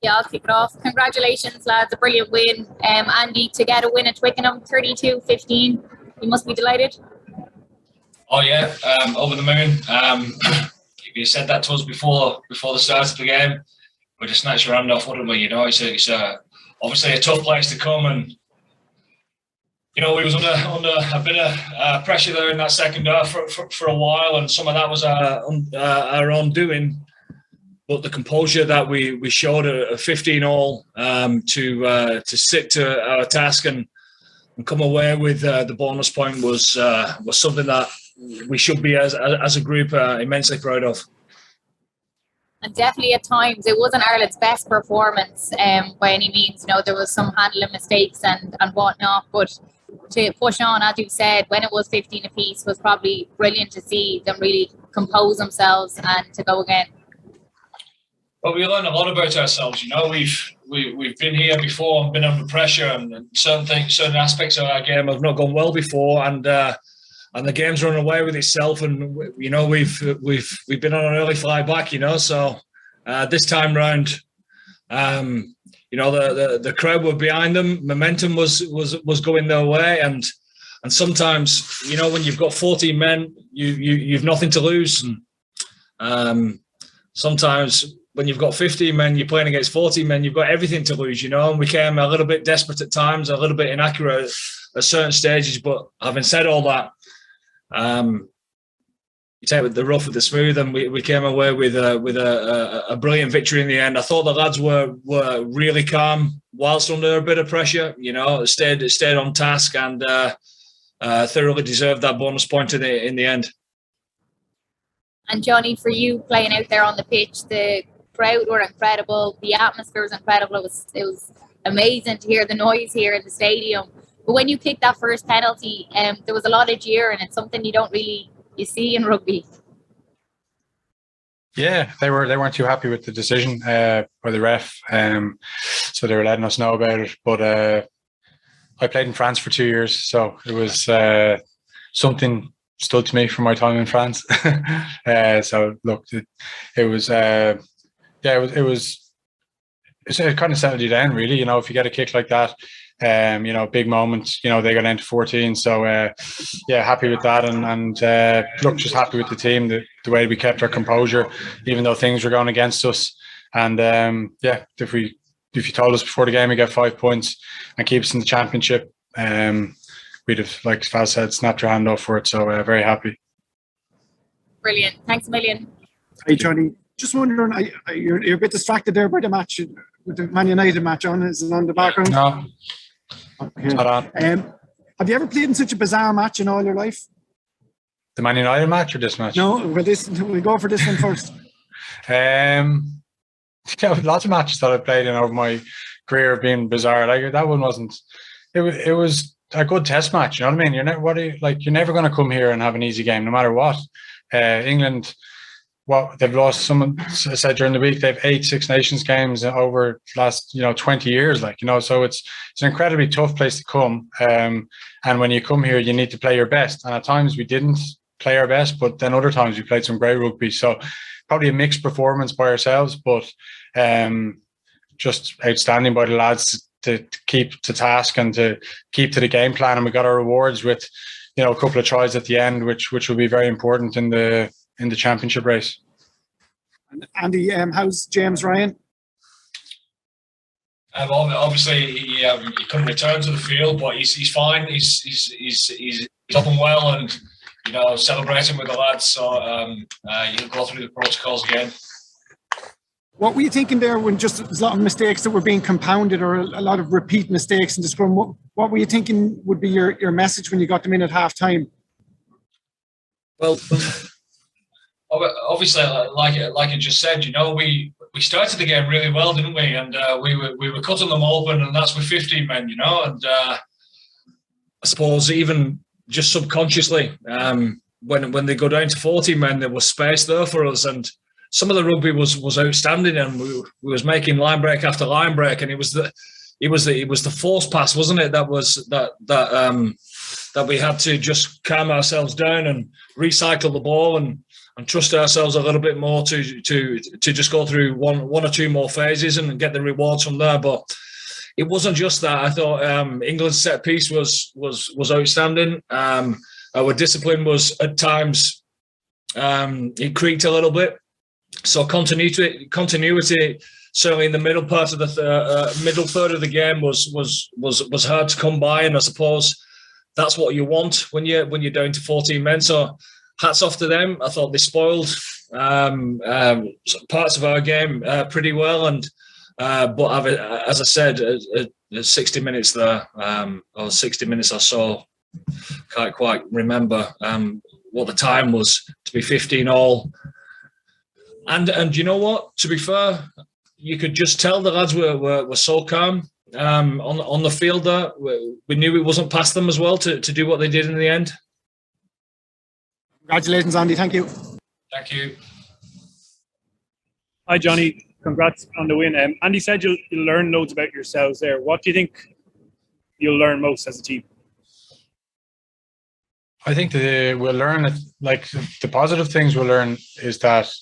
Yeah, I'll kick it off. Congratulations, lads. A brilliant win. Andy, to get a win at Twickenham, 32-15. You must be delighted. Oh, yeah. Over the moon. You said that to us before the start of the game. We just snatched your hand off, wouldn't we? You know, it's obviously a tough place to come, and you know, we was under a bit of pressure there in that second half for a while, and some of that was our own doing. But the composure that we showed at 15-all to stick to our task and come away with the bonus point was something that we should be as a group immensely proud of. And definitely at times it wasn't Ireland's best performance by any means. You know, there was some handling mistakes and whatnot, but to push on, as you said, when it was 15 apiece, was probably brilliant to see them really compose themselves and to go again. Well, we learned a lot about ourselves. You know, we've been here before and been under pressure, and certain aspects of our game have not gone well before, and the game's run away with itself. And you know, we've been on an early fly back. You know, so this time round, you know, the crowd were behind them. Momentum was going their way, and sometimes, you know, when you've got 14 men, you've nothing to lose, and sometimes when you've got 15 men, you're playing against 14 men, you've got everything to lose, you know. And we came a little bit desperate at times, a little bit inaccurate at certain stages. But having said all that, you take the rough with the smooth, and we came away with a brilliant victory in the end. I thought the lads were really calm whilst under a bit of pressure. You know, stayed on task, and thoroughly deserved that bonus point in the end. And Johnny, for you playing out there on the pitch, the crowd were incredible. The atmosphere was incredible. It was amazing to hear the noise here in the stadium. But when you kicked that first penalty, there was a lot of jeer, and it's something you see in rugby. Yeah, they weren't too happy with the decision by the ref, so they were letting us know about it. But I played in France for 2 years, so it was something stood to me from my time in France. So look, it kind of settled you down, really. You know, if you get a kick like that, you know, big moment. You know, they got down to 14. So yeah, happy with that, and look, just happy with the team, the way we kept our composure, even though things were going against us. And yeah, if you told us before the game we get 5 points and keep us in the championship, we'd have, like Faz said, snapped your hand off for it. So very happy. Brilliant. Thanks a million. Hey, Johnny. Just wondering, you're a bit distracted there by the match, with the Man United match on. Is it on the background? No. Okay. It's not on. Have you ever played in such a bizarre match in all your life? The Man United match or this match? No, we'll go for this one first. Yeah, lots of matches that I've played in over my career have been bizarre. Like that one wasn't. It was a good test match. You know what I mean? You're never going to come here and have an easy game, no matter what. England. Well, they've lost. Someone said during the week they've 8 Six Nations games over the last 20 years. So it's an incredibly tough place to come. And when you come here, you need to play your best. And at times we didn't play our best, but then other times we played some great rugby. So probably a mixed performance by ourselves, but just outstanding by the lads to keep to task and to keep to the game plan. And we got our rewards with a couple of tries at the end, which will be very important in the championship race. And Andy, how's James Ryan? Obviously, he couldn't return to the field, but he's fine. He's up and well, and celebrating with the lads. So he'll go through the protocols again. What were you thinking there when just a lot of mistakes that were being compounded, or a lot of repeat mistakes in the scrum? What were you thinking would be your message when you got them in at half time? Well, obviously, like I just said, we started the game really well, didn't we? And we were cutting them open, and that's with 15 men, And I suppose even just subconsciously, when they go down to 14 men, there was space there for us, and some of the rugby was outstanding, and we was making line break after line break, and it was the force pass, wasn't it? That we had to just calm ourselves down and recycle the ball and trust ourselves a little bit more to just go through one or two more phases and get the rewards from there. But it wasn't just that. I thought England's set piece was outstanding. Our discipline was at times it creaked a little bit. So continuity certainly in the middle part of the middle third of the game was hard to come by, and I suppose that's what you want when you're down to 14 men. So hats off to them. I thought they spoiled parts of our game pretty well, and but as I said, 60 minutes there, or 60 minutes or so, can't quite remember what the time was, to be 15 all. And you know what? To be fair, you could just tell the lads were so calm on the field there. We knew it wasn't past them as well to do what they did in the end. Congratulations, Andy. Thank you. Thank you. Hi, Johnny. Congrats on the win. Andy said you'll learn loads about yourselves there. What do you think you'll learn most as a team? I think we'll learn, like the positive things we'll learn is that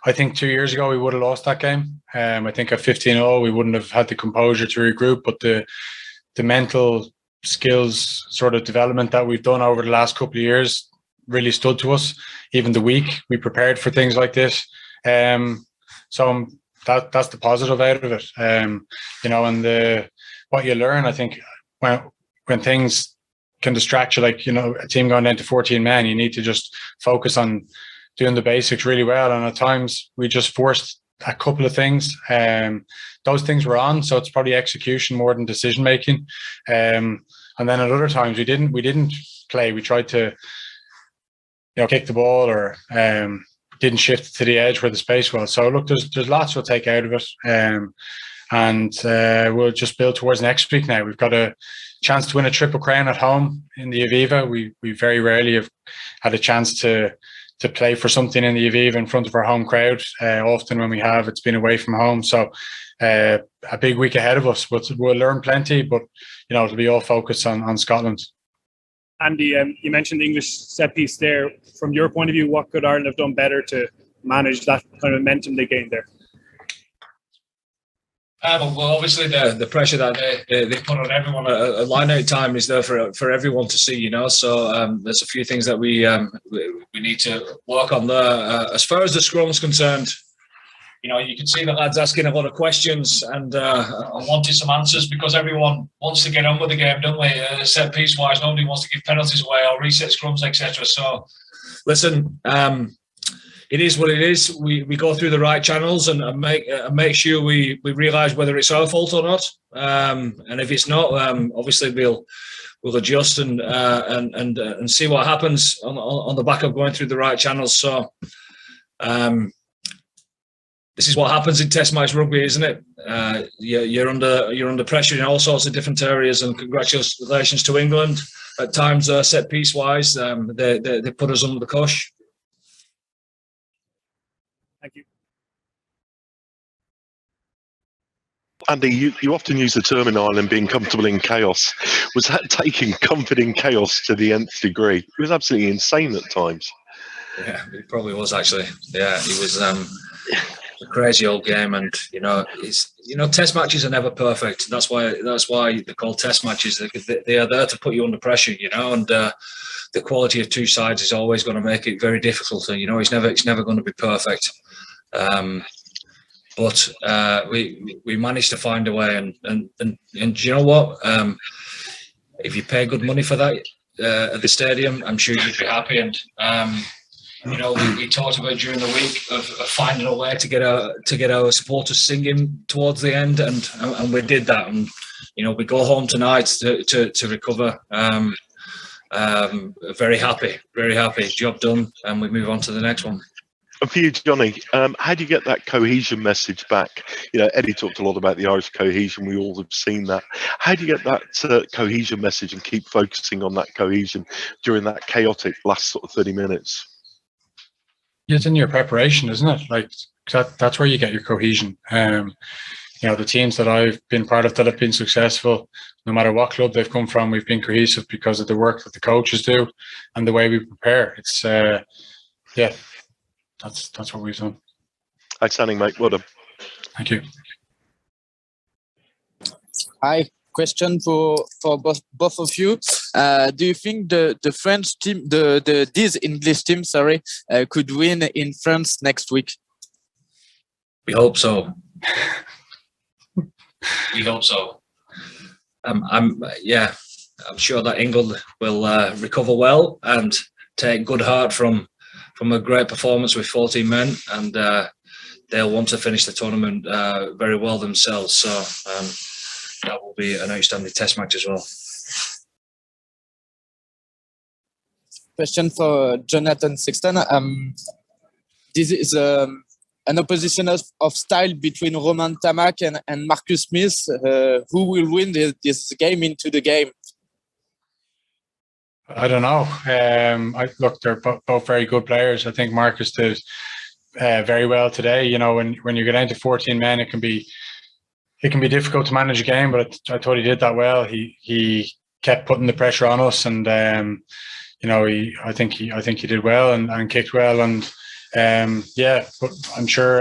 I think 2 years ago we would have lost that game. I think at 15-0 we wouldn't have had the composure to regroup, but the mental skills sort of development that we've done over the last couple of years really stood to us. Even the week we prepared for things like this. So that's the positive out of it. You know, and what you learn, I think, when things can distract you, like, you know, a team going down to 14 men, you need to just focus on doing the basics really well. And at times we just forced a couple of things. Those things were on, so it's probably execution more than decision making. And then at other times we didn't play. We tried to, you know, kick the ball or didn't shift to the edge where the space was. So look, there's lots we'll take out of it. And we'll just build towards next week now. We've got a chance to win a Triple Crown at home in the Aviva. We very rarely have had a chance to play for something in the Aviva in front of our home crowd. Often when we have, it's been away from home. So a big week ahead of us. We'll learn plenty, but you know, it'll be all focused on Scotland. Andy, you mentioned the English set piece there. From your point of view, what could Ireland have done better to manage that kind of momentum they gained there? Well, obviously the pressure that they put on everyone at line-out time is there for everyone to see, you know. So there's a few things that we need to work on there. As far as the scrum's concerned, you know, you can see the lads asking a lot of questions and wanting some answers because everyone wants to get on with the game, don't they? Set piece wise, nobody wants to give penalties away or reset scrums, etc. So, listen. It is what it is. We go through the right channels and make sure we realise whether it's our fault or not. And if it's not, obviously we'll adjust and see what happens on the back of going through the right channels. So this is what happens in Test match rugby, isn't it? You're under pressure in all sorts of different areas. And congratulations to England. At times, set piece wise, they put us under the cosh. Thank you. Andy, you often use the term in Ireland being comfortable in chaos. Was that taking comfort in chaos to the nth degree? It was absolutely insane at times. Yeah, it probably was actually. Yeah, it was a crazy old game, and Test matches are never perfect. That's why they're called Test matches. They are there to put you under pressure, you know, and the quality of two sides is always going to make it very difficult. And you know, it's never going to be perfect. But we managed to find a way, and you know what? If you pay good money for that at the stadium, I'm sure you'd be happy. And you know, we talked about during the week of finding a way to get our supporters singing towards the end, and we did that. And you know, we go home tonight to recover. Very happy. Job done, and we move on to the next one. And for you, Johnny, how do you get that cohesion message back? You know, Eddie talked a lot about the Irish cohesion. We all have seen that. How do you get that cohesion message and keep focusing on that cohesion during that chaotic last sort of 30 minutes? It's in your preparation, isn't it? Like that's where you get your cohesion. You know, the teams that I've been part of that have been successful, no matter what club they've come from, we've been cohesive because of the work that the coaches do and the way we prepare. It's that's what we've done. Outstanding, mate. Well done. Thank you. Hi. Question for both of you. Do you think the French team, this English team, could win in France next week? We hope so. We hope so. I'm sure that England will recover well and take good heart from a great performance with 14 men, and they'll want to finish the tournament very well themselves. So that will be an outstanding test match as well. Question for Jonathan Sexton. This is an opposition of style between Romain Tamac and Marcus Smith. Who will win this game into the game? I don't know. Look, they're both very good players. I think Marcus did very well today. You know, when you get into 14 men, it can be difficult to manage a game, but I thought he did that well. He kept putting the pressure on us, and I think he did well and kicked well, and but I'm sure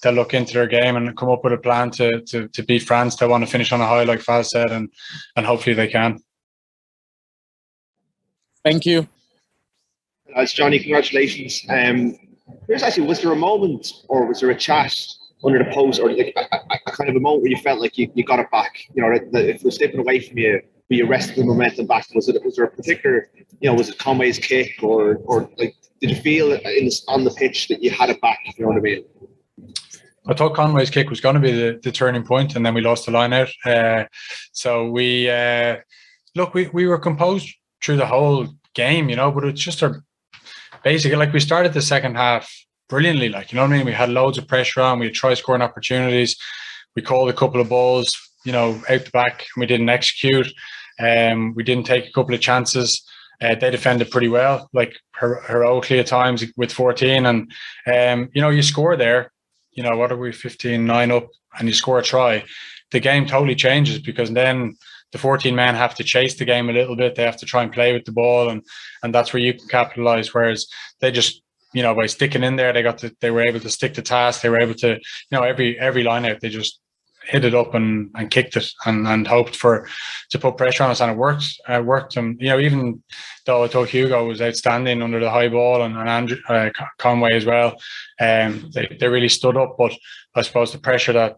they'll look into their game and come up with a plan to beat France. They want to finish on a high, like Faz said, and hopefully they can. Thank you. As Johnny, congratulations. Was there a moment, or was there a chat under the post, or like a kind of a moment where you felt like you got it back? You know, that if it was slipping away from you, but you wrested the there a particular, was it Conway's kick, or like, did you feel on the pitch that you had it back? You know what I mean? I thought Conway's kick was going to be the turning point, and then we lost the line out. So we were composed through the whole game, but it's just basically, like, we started the second half brilliantly, like, you know what I mean? We had loads of pressure on, we had try scoring opportunities, we called a couple of balls, out the back, and we didn't execute. We didn't take a couple of chances. They defended pretty well, like heroically at times with 14, and you score there. What are we, 15-9 up, and you score a try, the game totally changes, because then the 14 men have to chase the game a little bit. They have to try and play with the ball, and that's where you can capitalize. Whereas they just, by sticking in there, they were able to stick to task. They were able to, every line out, they just hit it up and kicked it and hoped to put pressure on us, and it worked. It worked. And even though I thought Hugo was outstanding under the high ball, and Andrew Conway as well, they really stood up. But I suppose the pressure that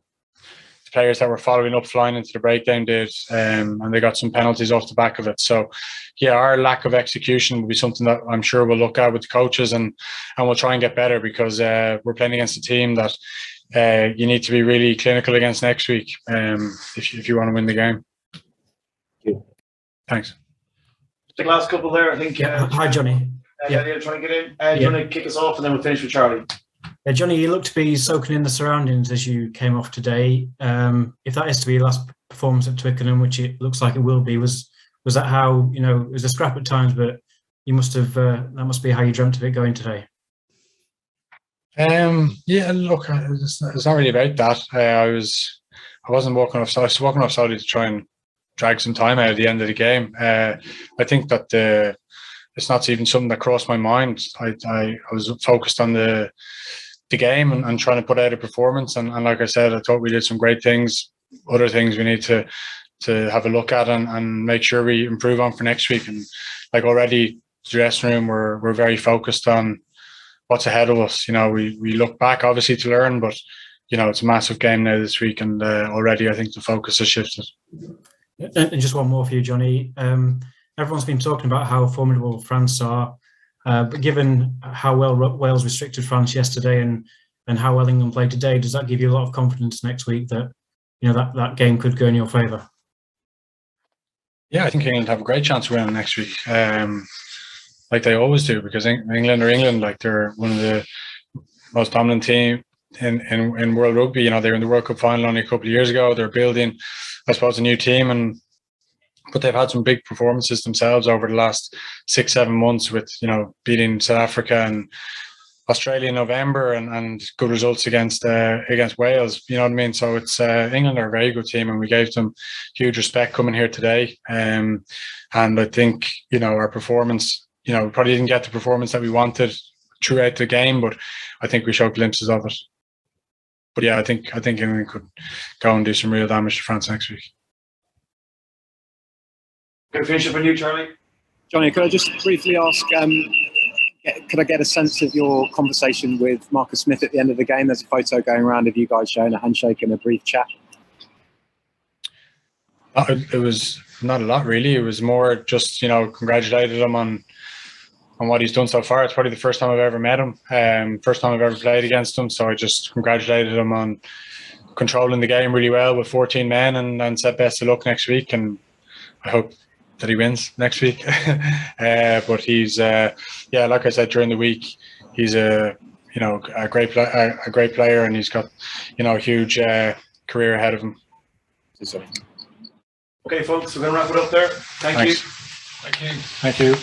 the players that were following up flying into the breakdown did, and they got some penalties off the back of it. So our lack of execution will be something that I'm sure we'll look at with the coaches, and we'll try and get better, because we're playing against a team that you need to be really clinical against next week if you want to win the game. Thank you. Thanks. The last couple there, I think. Hi, Johnny. You're trying to get in. Do you want to kick us off, and then we'll finish with Charlie? Johnny, you look to be soaking in the surroundings as you came off today. If that is to be your last performance at Twickenham, which it looks like it will be, was that how, it was a scrap at times, but you must have, that must be how you dreamt of it going today? Look, it's not really about that. I wasn't walking off. I was walking off solely to try and drag some time out at the end of the game. I think that it's not even something that crossed my mind. I was focused on the game and trying to put out a performance. And like I said, I thought we did some great things. Other things we need to have a look at and make sure we improve on for next week. And like already, the dressing room, we're very focused on what's ahead of us. We look back obviously to learn, but it's a massive game now this week, and already I think the focus has shifted. And just one more for you, Johnny. Everyone's been talking about how formidable France are, but given how well Wales restricted France yesterday and how well England played today, does that give you a lot of confidence next week that that game could go in your favour? Yeah, I think England have a great chance of winning next week. Like they always do, because England are England. Like, they're one of the most dominant team in world rugby. They were in the World Cup final only a couple of years ago. They're building, I suppose, a new team, but they've had some big performances themselves over the last 6-7 months with, beating South Africa and Australia in November and good results against Wales. You know what I mean? So it's England are a very good team, and we gave them huge respect coming here today. And I think, our performance, we probably didn't get the performance that we wanted throughout the game, but I think we showed glimpses of it. But yeah, I think England could go and do some real damage to France next week. Can I finish up on you, Charlie? Johnny, could I just briefly ask, could I get a sense of your conversation with Marcus Smith at the end of the game? There's a photo going around of you guys showing a handshake and a brief chat. It was not a lot, really. It was more just, congratulated him on what he's done so far. It's probably the first time I've ever met him, first time I've ever played against him. So I just congratulated him on controlling the game really well with 14 men and said best of luck next week. And I hope that he wins next week. But he's, like I said during the week, he's a great player, and he's got, a huge career ahead of him. Okay, folks, we're going to wrap it up there. Thank you. Thank you.